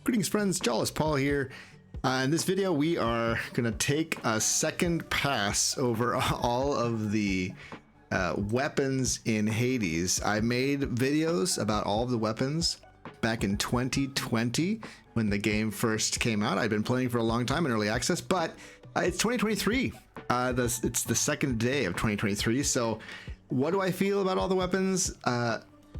Greetings friends, Jawless Paul here. In this video we are going to take a second pass over all of the weapons in Hades. I made videos about all of the weapons back in 2020 when the game first came out. I'd been playing for a long time in early access, but it's 2023. It's the second day of 2023. So what do I feel about all the weapons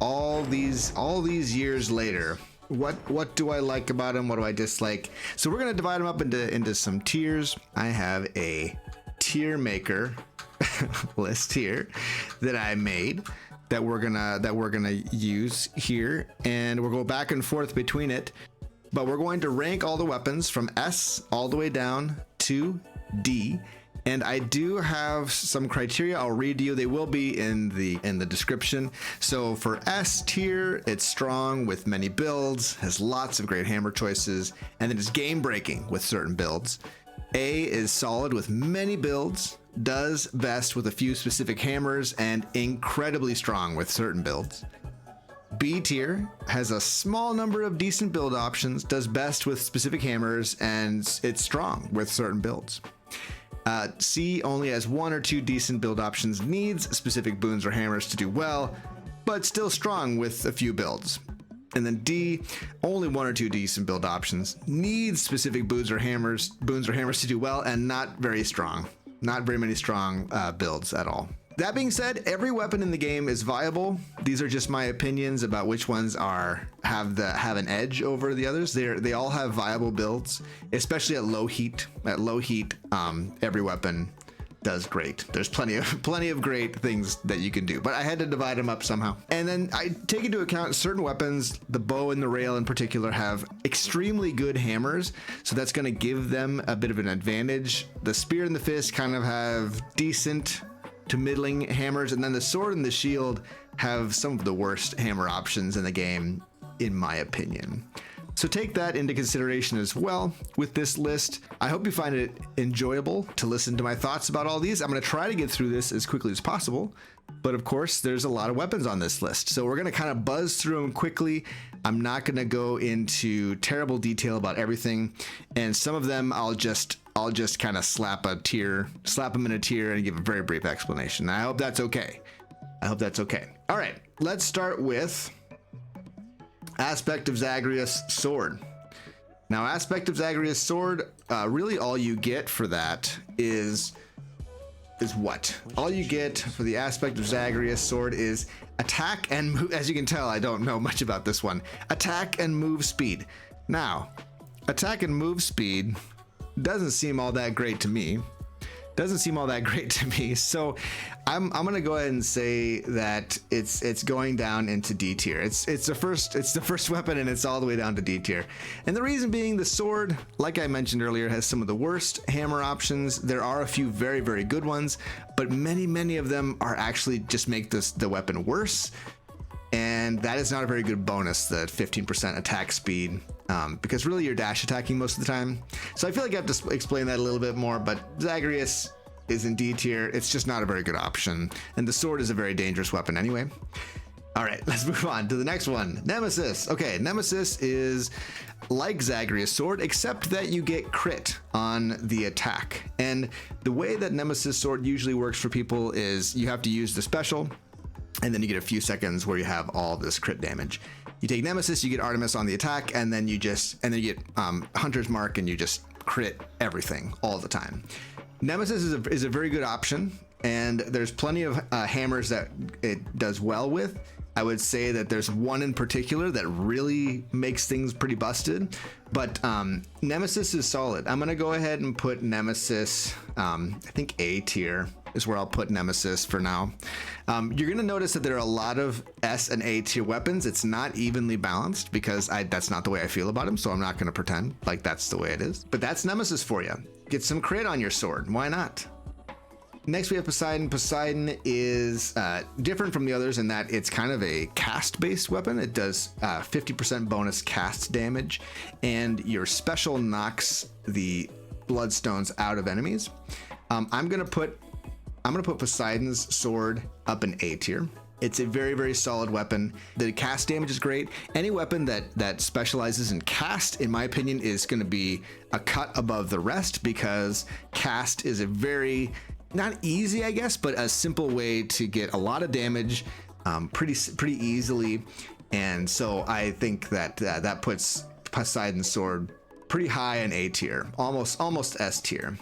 all these years later? What do I like about them? What do I dislike? So we're gonna divide them up into some tiers. I have a tier maker list here that I made that we're gonna use here, and we'll go back and forth between it. But we're going to rank all the weapons from S all the way down to D. And I do have some criteria I'll read to you. They will be in the description. So for S tier, it's strong with many builds, has lots of great hammer choices, and then it's game breaking with certain builds. A is solid with many builds, does best with a few specific hammers, and incredibly strong with certain builds. B tier has a small number of decent build options, does best with specific hammers, and it's strong with certain builds. C only has one or two decent build options, needs specific boons or hammers to do well, but still strong with a few builds. And then D, only one or two decent build options, needs specific boons or hammers to do well, and not very strong. Not very many strong builds at all. That being said, every weapon in the game is viable. These are just my opinions about which ones have an edge over the others. They all have viable builds, especially at low heat. At low heat, every weapon does great. There's plenty of great things that you can do, but I had to divide them up somehow. And then I take into account certain weapons, the bow and the rail in particular, have extremely good hammers, so that's going to give them a bit of an advantage. The spear and the fist kind of have decent to middling hammers, and then the sword and the shield have some of the worst hammer options in the game, in my opinion. So take that into consideration as well with this list. I hope you find it enjoyable to listen to my thoughts about all these. I'm going to try to get through this as quickly as possible, but of course there's a lot of weapons on this list, so we're going to kind of buzz through them quickly. I'm not going to go into terrible detail about everything, and some of them I'll just kind of slap them in a tier and give a very brief explanation. I hope that's okay. All right, let's start with Aspect of Zagreus Sword. Now, Aspect of Zagreus Sword, really all you get for that is what? All you get for the Aspect of Zagreus Sword is attack and move. As you can tell, I don't know much about this one. Attack and move speed. Now, attack and move speed doesn't seem all that great to me. So I'm gonna go ahead and say that it's going down into D tier. It's the first weapon, and it's all the way down to D tier. And the reason being, the sword, like I mentioned earlier, has some of the worst hammer options. There are a few very, very good ones, but many of them are actually just make the weapon worse. And that is not a very good bonus, the 15% attack speed, because really you're dash attacking most of the time. So I feel like I have to explain that a little bit more, but Zagreus is in D tier. It's just not a very good option, and the sword is a very dangerous weapon anyway. All right, let's move on to the next one, Nemesis. Okay, Nemesis is like Zagreus Sword, except that you get crit on the attack. And the way that Nemesis Sword usually works for people is you have to use the special, and then you get a few seconds where you have all this crit damage. You take Nemesis, you get Artemis on the attack, and then you get Hunter's Mark, and you just crit everything all the time. Nemesis is a very good option, and there's plenty of hammers that it does well with. I would say that there's one in particular that really makes things pretty busted, but Nemesis is solid. I'm gonna go ahead and put Nemesis, I think A tier is where I'll put Nemesis for now. You're gonna notice that there are a lot of S and A tier weapons. It's not evenly balanced because that's not the way I feel about them, so I'm not gonna pretend like that's the way it is. But that's Nemesis for you. Get some crit on your sword, why not? Next we have Poseidon. Poseidon is different from the others in that it's kind of a cast-based weapon. It does 50% bonus cast damage, and your special knocks the bloodstones out of enemies. I'm gonna put Poseidon's sword up in A tier. It's a very, very solid weapon. The cast damage is great. Any weapon that specializes in cast, in my opinion, is going to be a cut above the rest, because cast is a very, not easy, I guess, but a simple way to get a lot of damage pretty easily. And so I think that that puts Poseidon's sword pretty high in A tier, almost S tier.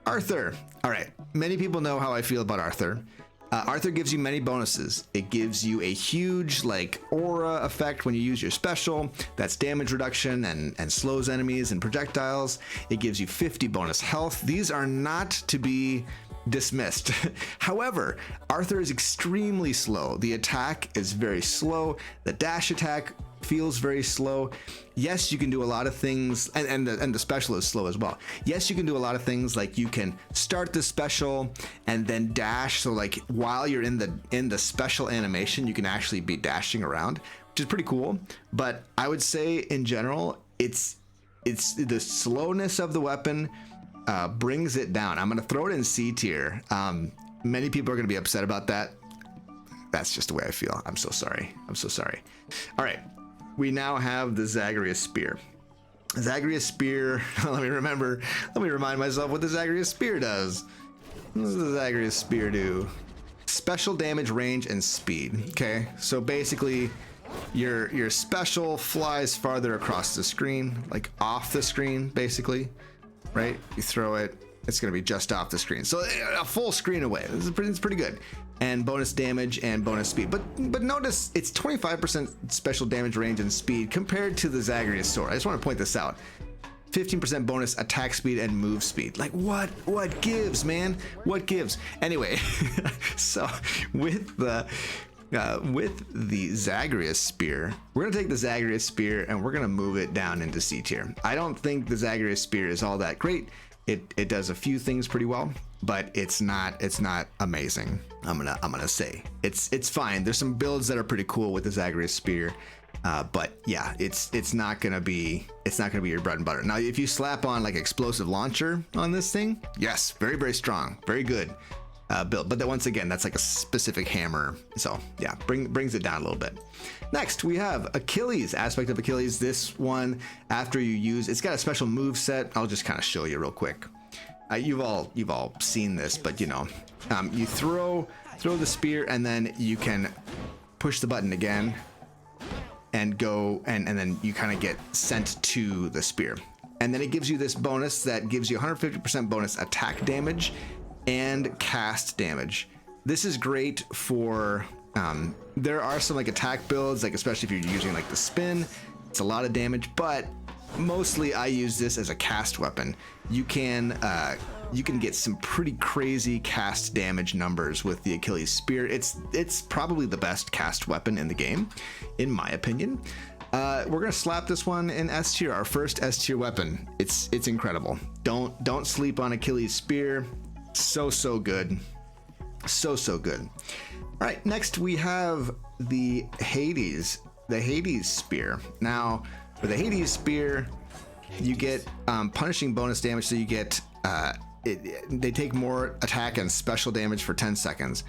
Arthur. All right, many people know how I feel about Arthur. Arthur gives you many bonuses. It gives you a huge like aura effect when you use your special. That's damage reduction and slows enemies and projectiles. It gives you 50 bonus health. These are not to be dismissed. However, Arthur is extremely slow. The attack is very slow. The dash attack feels very slow. Yes, you can do a lot of things, and the special is slow as well. Yes, you can do a lot of things, like you can start the special and then dash. So like while you're in the special animation, you can actually be dashing around, which is pretty cool. But I would say in general, it's the slowness of the weapon brings it down. I'm gonna throw it in C tier. Many people are gonna be upset about that. That's just the way I feel. I'm so sorry. All right, we now have the Zagreus Spear. Zagreus Spear, let me remind myself what the Zagreus Spear does. What does the Zagreus Spear do? Special damage, range, and speed. Okay, so basically your special flies farther across the screen, like off the screen, basically, right? You throw it, it's gonna be just off the screen. So a full screen away. It's pretty good. And bonus damage and bonus speed. But notice it's 25% special damage, range, and speed compared to the Zagreus sword. I just want to point this out. 15% bonus attack speed and move speed. Like what gives, man? What gives? Anyway, so with the Zagreus Spear, we're gonna take the Zagreus Spear and we're gonna move it down into C tier. I don't think the Zagreus Spear is all that great. It does a few things pretty well, but it's not amazing. I'm gonna say it's fine. There's some builds that are pretty cool with the Zagreus Spear, but yeah, it's not gonna be your bread and butter. Now, if you slap on like explosive launcher on this thing, yes, very, very strong, very good build. But then once again, that's like a specific hammer. So yeah, brings it down a little bit. Next, we have Achilles, aspect of Achilles. This one, after you use, it's got a special move set. I'll just kind of show you real quick. You've all seen this, but you know, you throw the spear and then you can push the button again and go, and then you kind of get sent to the spear. And then it gives you this bonus that gives you 150% bonus attack damage and cast damage. This is great for, there are some like attack builds, like especially if you're using like the spin, it's a lot of damage, but mostly I use this as a cast weapon. You can get some pretty crazy cast damage numbers with the Achilles Spear. It's probably the best cast weapon in the game, in my opinion. We're gonna slap this one in S tier, our first S tier weapon. It's incredible. Don't sleep on Achilles Spear. So good. So good. All right, next we have the Hades Spear. Now, for the Hades Spear, you get punishing bonus damage, so you get they take more attack and special damage for 10 seconds.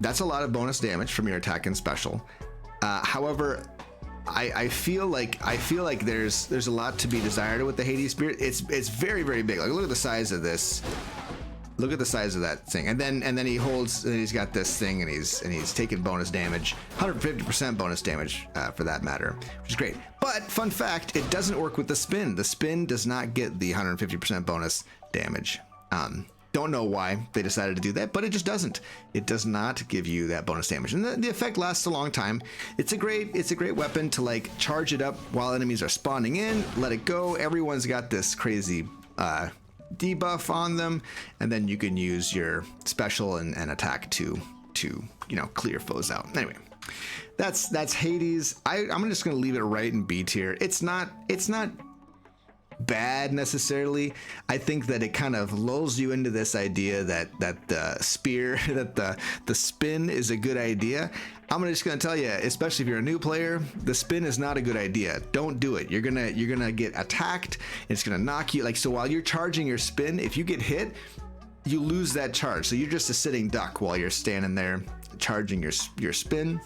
That's a lot of bonus damage from your attack and special. However, I feel like there's a lot to be desired with the Hades Spear. It's very, very big. Like, look at the size of this. Look at the size of that thing, and then he's got this thing, and he's taking bonus damage, 150% bonus damage for that matter, which is great. But fun fact, it doesn't work with the spin. The spin does not get the 150% bonus damage. Don't know why they decided to do that, but it just doesn't. It does not give you that bonus damage, and the effect lasts a long time. It's a great weapon to like charge it up while enemies are spawning in. Let it go. Everyone's got this crazy debuff on them, and then you can use your special and attack to clear foes out. Anyway, that's Hades. I'm just gonna leave it right in B tier. It's not bad necessarily. I think that it kind of lulls you into this idea that the spear, that the spin is a good idea. I'm just gonna tell you, especially if you're a new player, the spin is not a good idea. Don't do it. You're gonna get attacked. It's gonna knock you. Like, so while you're charging your spin, if you get hit, you lose that charge. So you're just a sitting duck while you're standing there charging your spin.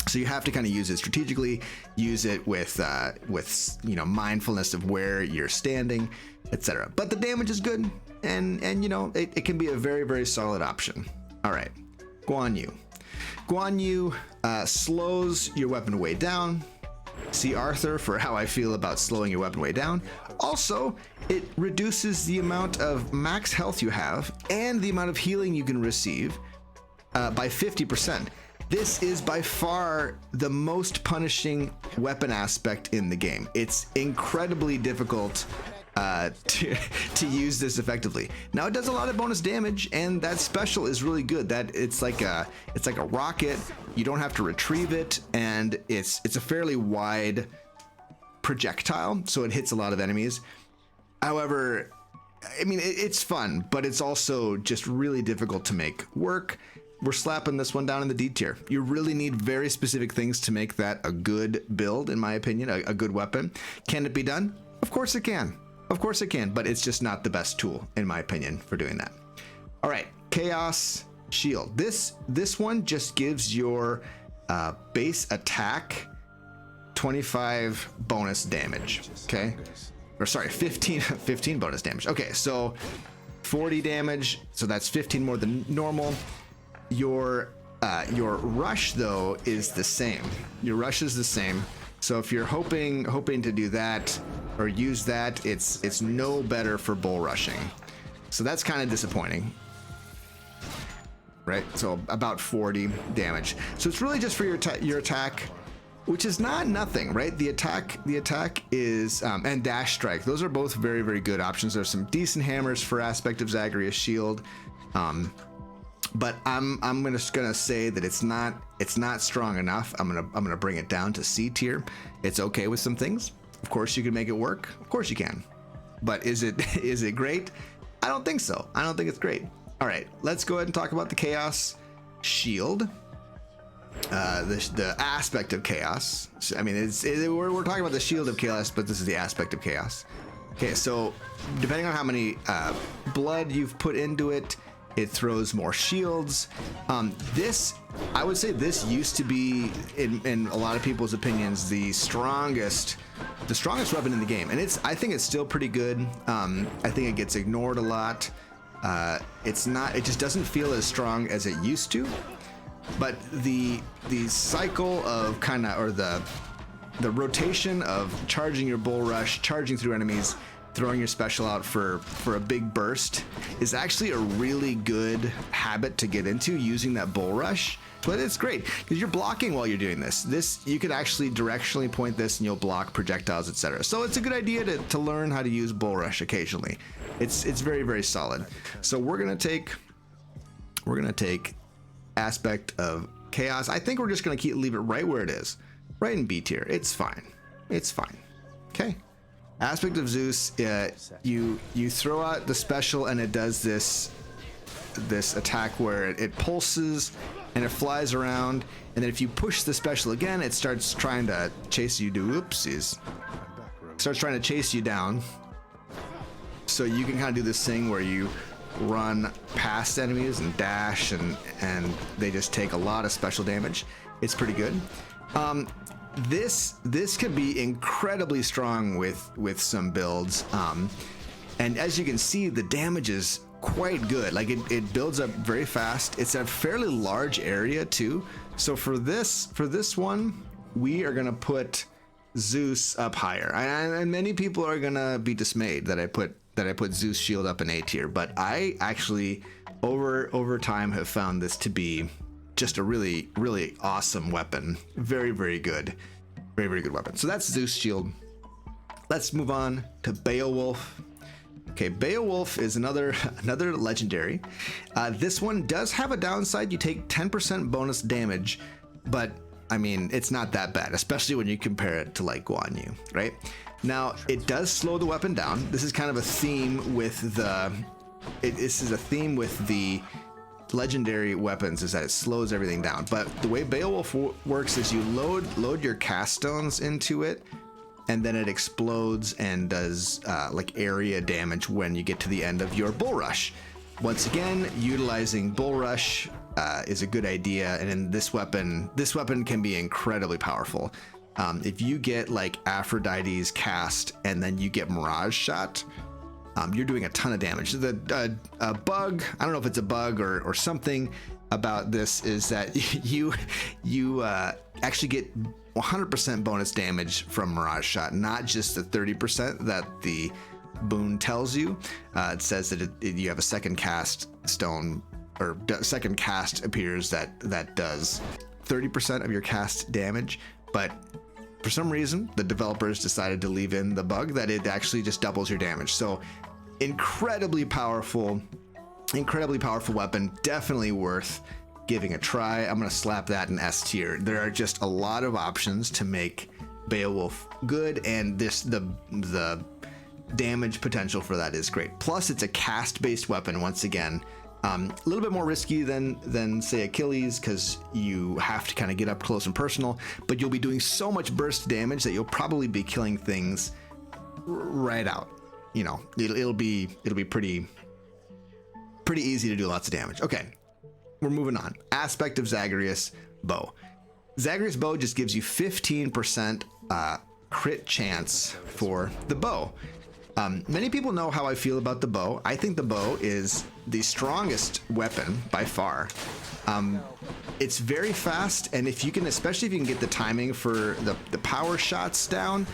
So you have to kind of use it strategically, use it with you know, mindfulness of where you're standing, etc. But the damage is good, and you know, it can be a very, very solid option. All right, Guan Yu. Guan Yu slows your weapon way down. See Arthur for how I feel about slowing your weapon way down. Also, it reduces the amount of max health you have and the amount of healing you can receive by 50%. This is by far the most punishing weapon aspect in the game. It's incredibly difficult to use this effectively. Now it does a lot of bonus damage, and that special is really good. That it's like a rocket. You don't have to retrieve it, and it's a fairly wide projectile, so it hits a lot of enemies. However, I mean, it's fun, but it's also just really difficult to make work. We're slapping this one down in the D tier. You really need very specific things to make that a good build, in my opinion, a good weapon. Can it be done? Of course it can. Of course it can, but it's just not the best tool, in my opinion, for doing that. All right, Chaos Shield. This one just gives your base attack 25 bonus damage, okay? Or sorry, 15 bonus damage. Okay, so 40 damage, so that's 15 more than normal. Your rush though is the same. Your rush is the same. So if you're hoping to do that or use that, it's no better for bull rushing. So that's kind of disappointing, right? So about 40 damage. So it's really just for your attack, which is not nothing, right? The attack is and dash strike. Those are both very, very good options. There's some decent hammers for Aspect of Zagreus Shield. But I'm just gonna say that it's not strong enough. I'm gonna bring it down to C tier. It's okay with some things. Of course you can make it work. Of course you can. But is it great? I don't think so. I don't think it's great. All right, let's go ahead and talk about the Chaos Shield. The aspect of chaos. I mean, we're talking about the shield of chaos, but this is the aspect of chaos. Okay, so depending on how many blood you've put into it, it throws more shields. I would say this used to be, in a lot of people's opinions, the strongest weapon in the game, and I think it's still pretty good. I think it gets ignored a lot. It just doesn't feel as strong as it used to. But the cycle of the rotation of charging your bull rush, charging through enemies, throwing your special out for a big burst is actually a really good habit to get into, using that bull rush. But it's great because you're blocking while you're doing this. You could actually directionally point this and you'll block projectiles, etc. So it's a good idea to learn how to use bull rush occasionally. It's very, very solid. So we're gonna take aspect of chaos. I think we're just gonna leave it right where it is, right in B tier. It's fine. It's fine. Okay. Aspect of Zeus. You throw out the special and it does this attack where it pulses and it flies around, and then if you push the special again, it starts trying to chase you. Starts trying to chase you down. So you can kind of do this thing where you run past enemies and dash, and they just take a lot of special damage. It's pretty good. This could be incredibly strong with some builds, and as you can see, the damage is quite good. Like it builds up very fast. It's a fairly large area too. So for this one, we are gonna put Zeus up higher, and many people are gonna be dismayed that I put Zeus Shield up in A tier, but I actually over time have found this to be just a really, really awesome weapon. Very, very good. Very, very good weapon. So that's Zeus Shield. Let's move on to Beowulf. Okay, Beowulf is another legendary. This one does have a downside. You take 10% bonus damage, but I mean, it's not that bad, especially when you compare it to like Guan Yu, right? Now, it does slow the weapon down. This is kind of a theme with this is a theme with the legendary weapons, is that it slows everything down. But the way Beowulf works is you load your cast stones into it, and then it explodes and does like area damage when you get to the end of your bull rush. Once again, utilizing Bull Rush is a good idea, and in this weapon can be incredibly powerful. If you get like Aphrodite's cast and then you get Mirage Shot, you're doing a ton of damage. The bug, I don't know if it's a bug or something about this, is that you actually get 100% bonus damage from Mirage Shot, not just the 30% that the boon tells you. It says that you have a second cast stone, or second cast appears that does 30% of your cast damage, but for some reason the developers decided to leave in the bug that it actually just doubles your damage. So incredibly powerful weapon, definitely worth giving a try. I'm gonna slap that in S tier. There are just a lot of options to make Beowulf good, and the damage potential for that is great. Plus it's a cast based weapon, once again. A little bit more risky than say Achilles, because you have to kind of get up close and personal, but you'll be doing so much burst damage that you'll probably be killing things right out. You know, it'll be pretty easy to do lots of damage. Okay, we're moving on. Aspect of Zagreus bow. Zagreus bow just gives you 15% crit chance for the bow. Many people know how I feel about the bow. I think the bow is the strongest weapon by far. It's very fast, and if you can, especially if you can get the timing for the power shots down,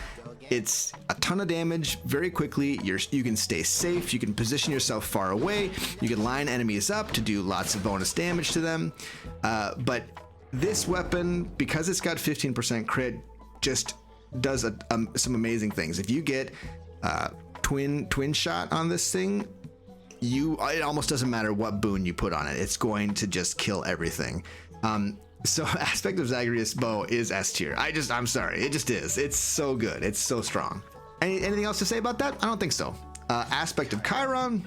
it's a ton of damage very quickly. You can stay safe, you can position yourself far away, you can line enemies up to do lots of bonus damage to them. But this weapon, because it's got 15% crit, just does some amazing things. If you get twin shot on this thing, it almost doesn't matter what boon you put on it, it's going to just kill everything. So Aspect of Zagreus bow is S tier. I'm sorry, it just is. It's so good, it's so strong. Anything else to say about that? I don't think so. Aspect of Chiron,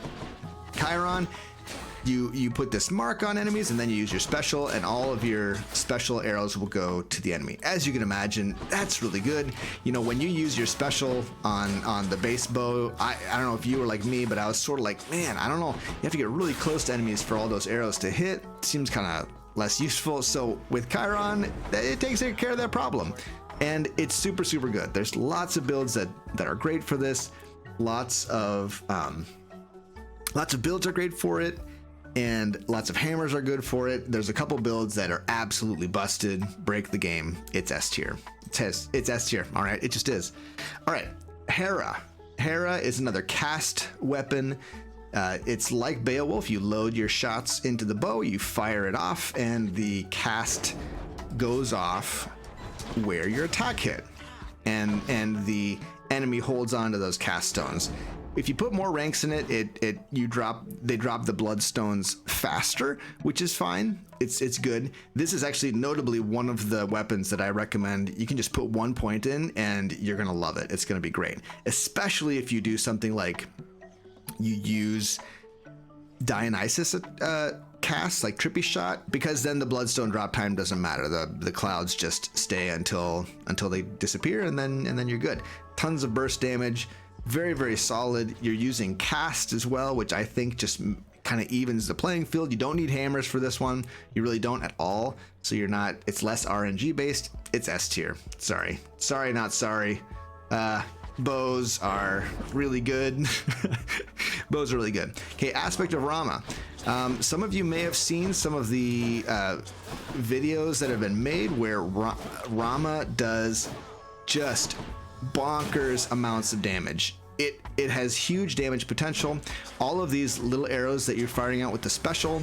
you put this mark on enemies and then you use your special, and all of your special arrows will go to the enemy. As you can imagine, that's really good. You know, when you use your special on the base bow, I don't know if you were like me, but I was sort of like, man, I don't know, you have to get really close to enemies for all those arrows to hit. Seems kind of less useful. So with Chiron, it takes care of that problem, and it's super good. There's lots of builds that are great for this. Lots of builds are great for it, and lots of hammers are good for it. There's a couple builds that are absolutely busted, break the game. It's S tier. It's S tier. All right, it just is. All right, Hera is another cast weapon. It's like Beowulf. You load your shots into the bow, you fire it off, and the cast goes off where your attack hit, and the enemy holds on to those cast stones. If you put more ranks in it, they drop the bloodstones faster, which is fine. It's good. This is actually notably one of the weapons that I recommend. You can just put 1 point in and you're gonna love it. It's gonna be great, especially if you do something like you use Dionysus casts like Trippy Shot, because then the bloodstone drop time doesn't matter. The clouds just stay until they disappear, and then you're good. Tons of burst damage, very solid. You're using cast as well, which I think just kind of evens the playing field. You don't need hammers for this one, you really don't at all. So it's less RNG based. It's S tier. Sorry not sorry. Bows are really good. Bows are really good. Okay, Aspect of Rama. Some of you may have seen some of the videos that have been made where Rama does just bonkers amounts of damage. It has huge damage potential. All of these little arrows that you're firing out with the special,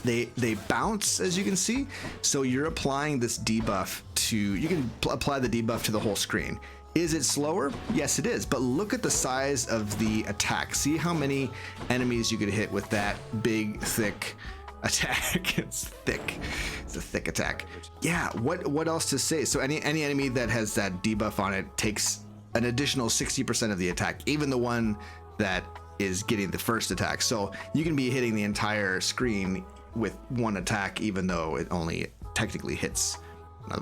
they bounce, as you can see. So you're applying this debuff you can apply the debuff to the whole screen. Is it slower? Yes, it is. But look at the size of the attack. See how many enemies you could hit with that big, thick attack. It's thick. It's a thick attack. Yeah. What else to say? So any enemy that has that debuff on it takes an additional 60% of the attack, even the one that is getting the first attack. So you can be hitting the entire screen with one attack, even though it only technically hits.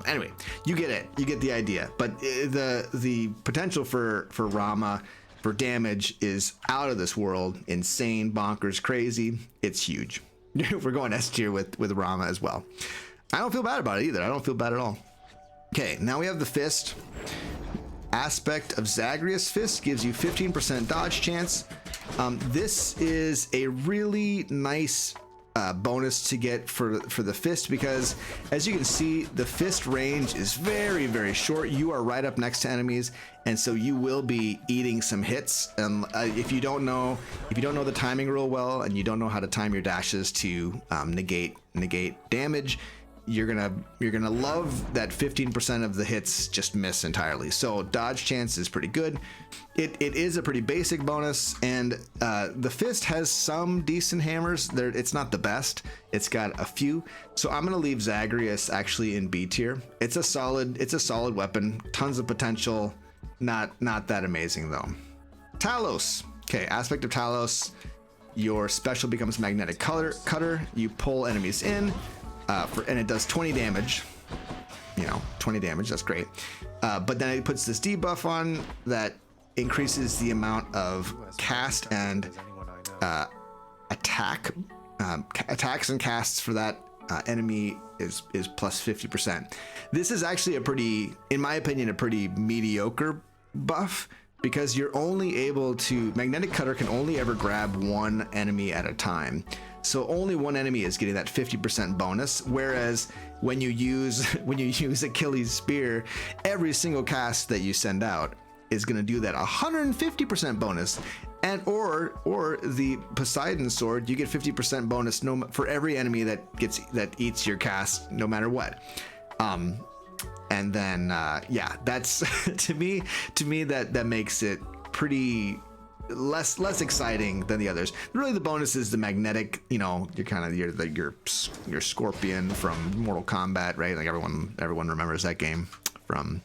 Anyway, you get it. You get the idea. But the potential for Rama for damage is out of this world, insane, bonkers, crazy. It's huge. We're going S tier with Rama as well. I don't feel bad about it either. I don't feel bad at all. Okay, now we have the fist. Aspect of Zagreus Fist gives you 15% dodge chance. This is a really nice bonus to get for the fist, because as you can see, the fist range is very, very short. You are right up next to enemies, and so you will be eating some hits. And if you don't know the timing real well, and you don't know how to time your dashes to negate damage, you're gonna love that 15% of the hits just miss entirely. So dodge chance is pretty good. It is a pretty basic bonus, and the fist has some decent hammers. It's not the best. It's got a few. So I'm gonna leave Zagreus actually in B tier. It's a solid weapon, tons of potential. Not that amazing though. Talos. Okay, aspect of Talos. Your special becomes magnetic cutter. You pull enemies in. And it does 20 damage, 20 damage, that's great. But then it puts this debuff on that increases the amount of cast and attacks and casts for that enemy is plus 50%. This is actually in my opinion, a pretty mediocre buff, because you're only able to, magnetic cutter can only ever grab one enemy at a time. So only one enemy is getting that 50% bonus, whereas when you use Achilles' spear, every single cast that you send out is going to do that 150% bonus. And or the Poseidon sword, you get 50% bonus for every enemy that eats your cast, no matter what. And then yeah, that's to me that makes it pretty less exciting than the others. Really, the bonus is the magnetic. You're kind of your Scorpion from Mortal Kombat, right? Like everyone remembers that game from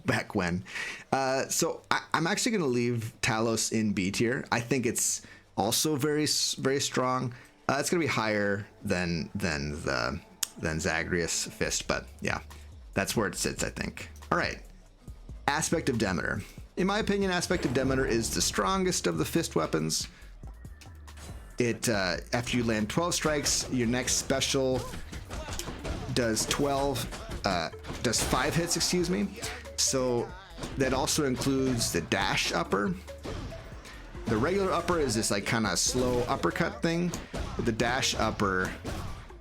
back when. So I'm actually going to leave Talos in B tier. I think it's also very, very strong. It's going to be higher than Zagreus Fist, but yeah, that's where it sits, I think. All right, aspect of Demeter. In my opinion, aspect of Demeter is the strongest of the fist weapons. It after you land 12 strikes, your next special does 5 hits, excuse me. So that also includes the dash upper. The regular upper is this like kind of slow uppercut thing. The dash upper,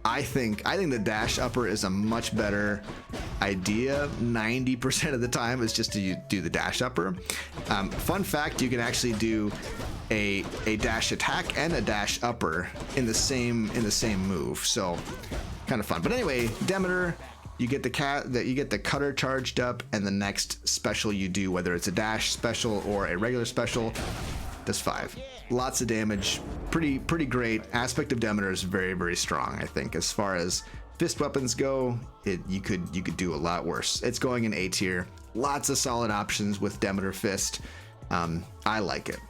I think the dash upper is a much better idea. 90% of the time is just to do the dash upper. Fun fact, you can actually do a dash attack and a dash upper in the same move. So kind of fun. But anyway, Demeter, you get the cutter charged up, and the next special you do, whether it's a dash special or a regular special, does 5. Lots of damage, pretty great. Aspect of Demeter is very, very strong. I think as far as fist weapons go, you could do a lot worse. It's going in A tier. Lots of solid options with Demeter Fist. I like it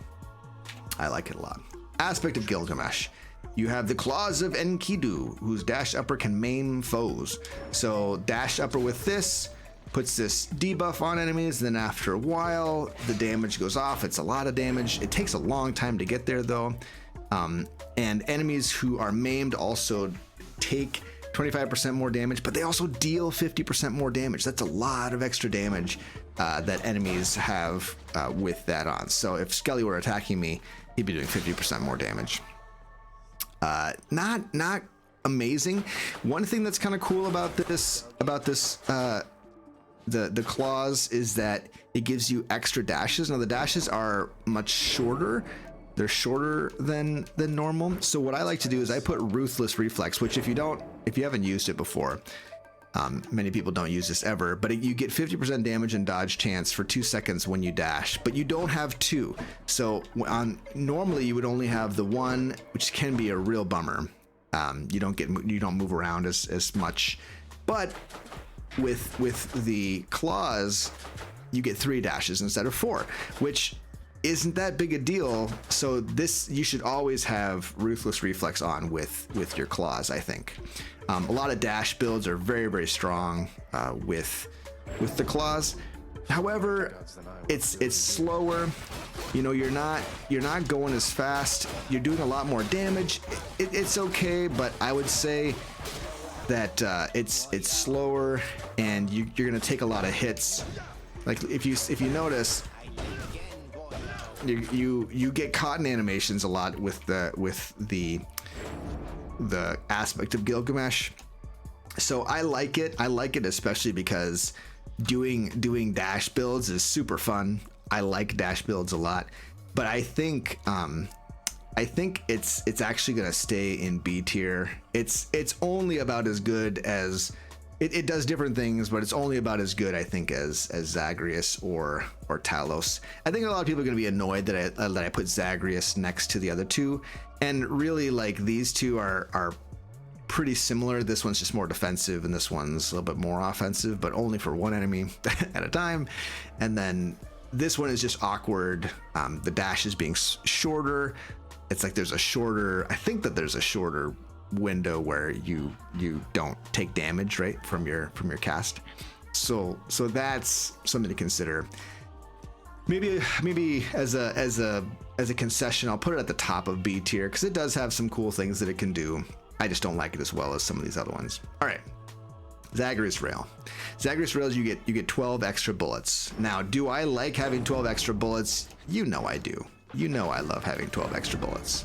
a lot. Aspect of Gilgamesh. You have the Claws of Enkidu, whose dash upper can maim foes. So dash upper with this puts this debuff on enemies, then after a while the damage goes off. It's a lot of damage. It takes a long time to get there though. And enemies who are maimed also take 25% more damage, but they also deal 50% more damage. That's a lot of extra damage that enemies have with that on. So if Skelly were attacking me, he'd be doing 50% more damage. Not amazing. One thing that's kind of cool about this the claws is that it gives you extra dashes. Now the dashes are much shorter. They're shorter than normal. So what I like to do is I put Ruthless Reflex, which if you haven't used it before, many people don't use this ever, but you get 50% damage and dodge chance for 2 seconds when you dash, but you don't have 2. So normally you would only have the 1, which can be a real bummer. You don't move around as much, but with the claws, you get 3 dashes instead of 4, which isn't that big a deal. So this, you should always have Ruthless Reflex on with your claws, I think. A lot of dash builds are very, very strong with the claws. However, it's slower. You know, you're not going as fast. You're doing a lot more damage. It's okay, but I would say that it's slower, and you're gonna take a lot of hits. Like if you notice, you get caught in animations a lot with the aspect of Gilgamesh. So I like it. I like it especially because doing dash builds is super fun. I like dash builds a lot, but I think it's actually gonna stay in B tier. It's only about as good as it does different things, but it's only about as good, I think, as Zagreus or Talos. I think a lot of people are gonna be annoyed that I put Zagreus next to the other two, and really, like, these two are pretty similar. This one's just more defensive, and this one's a little bit more offensive, but only for one enemy at a time. And then this one is just awkward. The dash is being shorter. It's like I think that there's a shorter window where you don't take damage, right, from your cast. So that's something to consider. Maybe as a concession, I'll put it at the top of B tier because it does have some cool things that it can do. I just don't like it as well as some of these other ones. All right, Zagreus Rail. Zagreus Rails, you get 12 extra bullets. Now, do I like having 12 extra bullets? You know I do. You know I love having 12 extra bullets.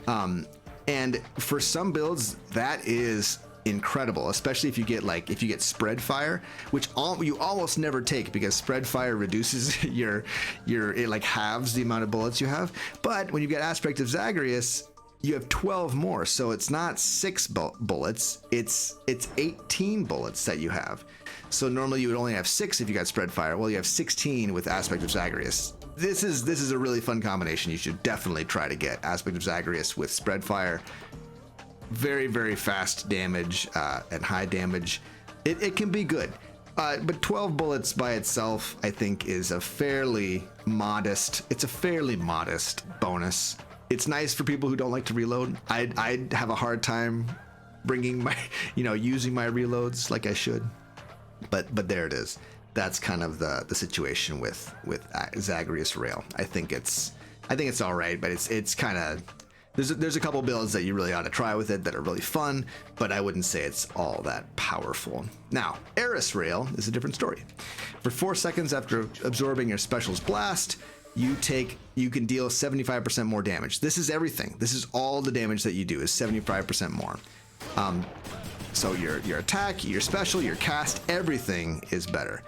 And for some builds, that is incredible, especially if you get spread fire, which you almost never take because spread fire reduces it like halves the amount of bullets you have. But when you get aspect of Zagreus, you have 12 more, so it's not 6 bullets, it's 18 bullets that you have. So normally you would only have 6 if you got spread fire. Well, you have 16 with aspect of Zagreus. This is a really fun combination. You should definitely try to get aspect of Zagreus with spread fire. Very, very fast damage and high damage. It can be good. But 12 bullets by itself, I think, is a fairly modest bonus. It's nice for people who don't like to reload. I'd have a hard time using my reloads like I should. But there it is. That's kind of the situation with Zagreus Rail. I think it's all right, but it's kind of there's a couple builds that you really ought to try with it that are really fun, but I wouldn't say it's all that powerful. Now, Eris Rail is a different story. For 4 seconds after absorbing your special's blast, you can deal 75% more damage. This is everything. This is all the damage that you do is 75% more. So your attack, your special, your cast, everything is better.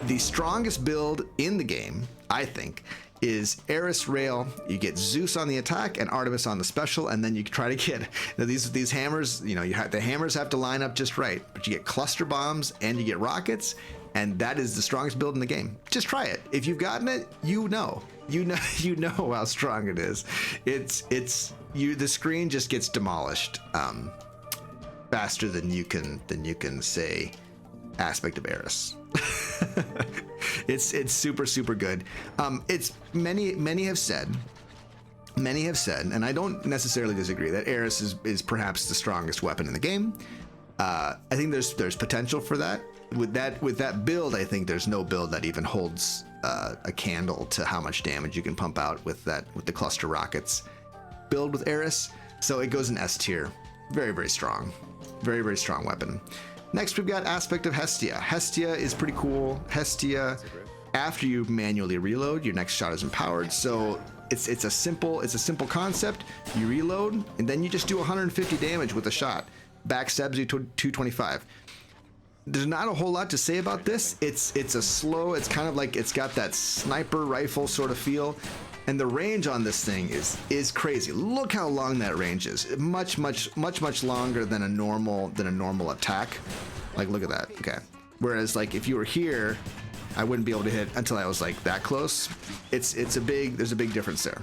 The strongest build in the game, I think, is Eris Rail. You get Zeus on the attack and Artemis on the special, and then you try to get these hammers. The hammers have to line up just right, but you get cluster bombs and you get rockets, and that is the strongest build in the game. Just try it. If you've gotten it, you know how strong it is. The screen just gets demolished faster than you can say aspect of Eris. It's super, super good. It's many have said, and I don't necessarily disagree, that Eris is perhaps the strongest weapon in the game. I think there's potential for that. With that build, I think there's no build that even holds a candle to how much damage you can pump out with the cluster rockets build with Eris. So it goes in S tier. Very, very strong. Very, very strong weapon. Next, we've got aspect of Hestia. Hestia is pretty cool. Hestia, after you manually reload, your next shot is empowered. So it's a simple concept. You reload, and then you just do 150 damage with a shot. Backstabs you to 225. There's not a whole lot to say about this. It's kind of like it's got that sniper rifle sort of feel. And the range on this thing is crazy. Look how long that range is. Much longer than a normal attack. Like, look at that. Okay. Whereas, like, if you were here, I wouldn't be able to hit until I was like that close. There's a big difference there.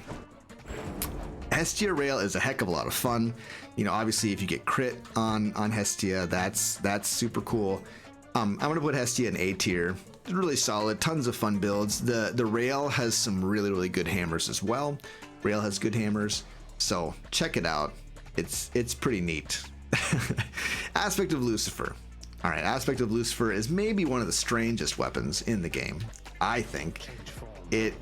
Hestia Rail is a heck of a lot of fun. Obviously, if you get crit on Hestia, that's super cool. I'm gonna put Hestia in A tier. Really solid, tons of fun builds. The Rail has some really, really good hammers as well. Rail has good hammers, so check it out. It's pretty neat. Aspect of Lucifer. All right, Aspect of Lucifer is maybe one of the strangest weapons in the game, I think.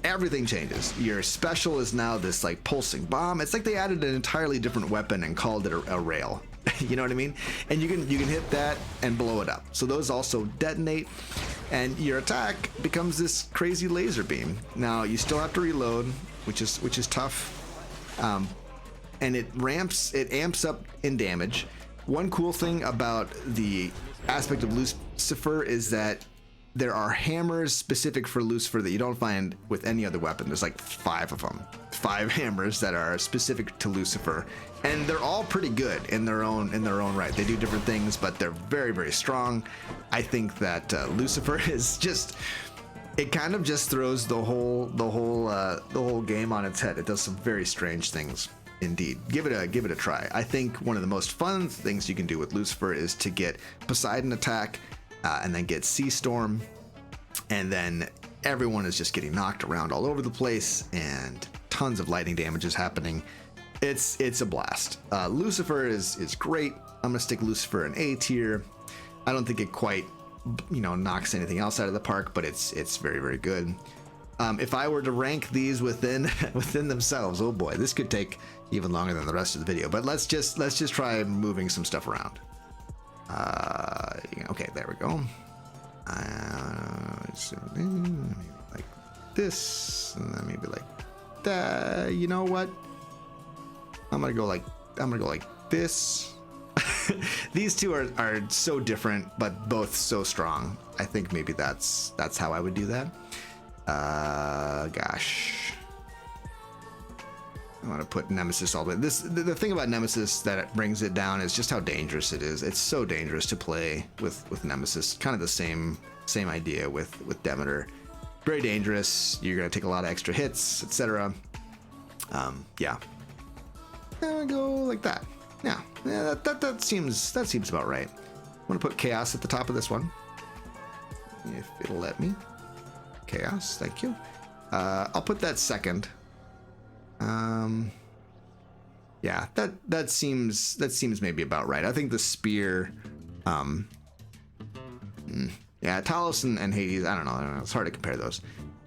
everything changes. Your special is now this like pulsing bomb. It's like they added an entirely different weapon and called it a rail. You know what I mean? And you can hit that and blow it up. So those also detonate, and your attack becomes this crazy laser beam. Now you still have to reload, which is tough. And it amps up in damage. One cool thing about the aspect of Lucifer is that there are hammers specific for Lucifer that you don't find with any other weapon. There's like 5 of them. 5 hammers that are specific to Lucifer, and they're all pretty good in their own right. They do different things, but they're very, very strong. I think that Lucifer is just, it kind of just throws the whole game on its head. It does some very strange things indeed. Give it a try. I think one of the most fun things you can do with Lucifer is to get Poseidon attack, and then get Sea Storm, and then everyone is just getting knocked around all over the place, and tons of lightning damage is happening. It's a blast. Lucifer is great. I'm gonna stick Lucifer in A tier. I don't think it quite, knocks anything else out of the park, but it's very, very good. If I were to rank these within themselves, oh boy, this could take even longer than the rest of the video. But let's just try moving some stuff around. Okay, there we go. So maybe like this, and then maybe like that. You know what? I'm gonna go like this. These two are so different, but both so strong. I think maybe that's how I would do that. Gosh. I want to put Nemesis all the way. The thing about Nemesis that brings it down is just how dangerous it is. It's so dangerous to play with Nemesis. Kind of the same idea with Demeter. Very dangerous. You're gonna take a lot of extra hits, etc. Yeah. I'm gonna go like that. Yeah. That seems about right. I'm gonna put Chaos at the top of this one, if it'll let me. Chaos, thank you. I'll put that second. Yeah, that seems maybe about right. I think the spear, yeah, Talos and Hades, I don't know, it's hard to compare those.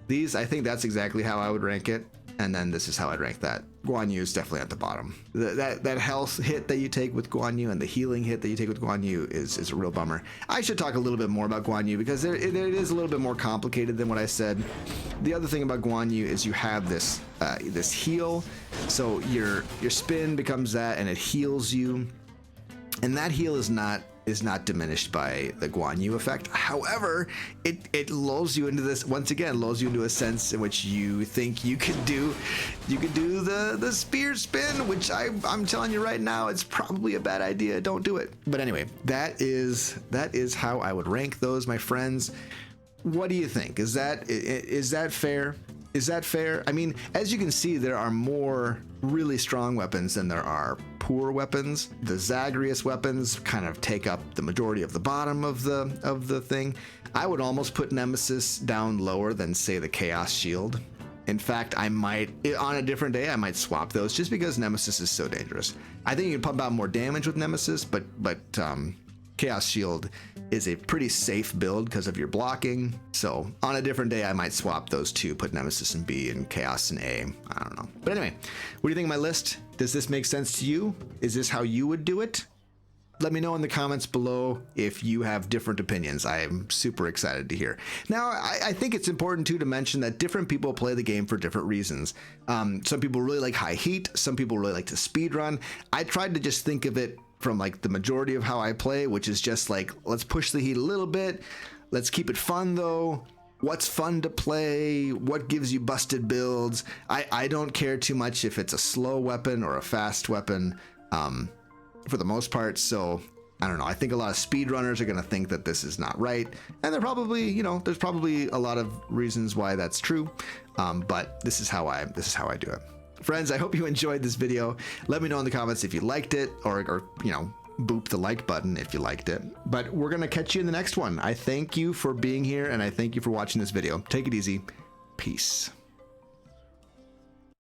These, I think that's exactly how I would rank it, and then this is how I'd rank that. Guan Yu is definitely at the bottom. That health hit that you take with Guan Yu and the healing hit that you take with Guan Yu is a real bummer. I should talk a little bit more about Guan Yu because it is a little bit more complicated than what I said. The other thing about Guan Yu is you have this heal, so your spin becomes that and it heals you, and that heal is not diminished by the Guan Yu effect. However, it lulls you into this, once again, lulls you into a sense in which you think you could do the spear spin, which I'm telling you right now, it's probably a bad idea. Don't do it. But anyway, that is how I would rank those, my friends. What do you think? Is that fair? Is that fair? I mean, as you can see, there are more really strong weapons than there are poor weapons. The Zagreus weapons kind of take up the majority of the bottom of the thing. I would almost put Nemesis down lower than, say, the Chaos Shield. In fact, I might, on a different day, I might swap those just because Nemesis is so dangerous. I think you can pump out more damage with Nemesis, but Chaos Shield is a pretty safe build because of your blocking. So on a different day, I might swap those two, put Nemesis in B and Chaos in A. I don't know. But anyway, what do you think of my list? Does this make sense to you? Is this how you would do it? Let me know in the comments below if you have different opinions. I am super excited to hear. Now, I think it's important too to mention that different people play the game for different reasons. Some people really like high heat. Some people really like to speed run. I tried to just think of it from like the majority of how I play, which is just like, let's push the heat a little bit. Let's keep it fun though. What's fun to play? What gives you busted builds? I don't care too much if it's a slow weapon or a fast weapon, for the most part. So I don't know. I think a lot of speedrunners are going to think that this is not right. And they're probably, there's probably a lot of reasons why that's true. But this is how I do it. Friends, I hope you enjoyed this video. Let me know in the comments if you liked it, or boop the like button if you liked it. But we're gonna catch you in the next one. I thank you for being here, and I thank you for watching this video. Take it easy. Peace.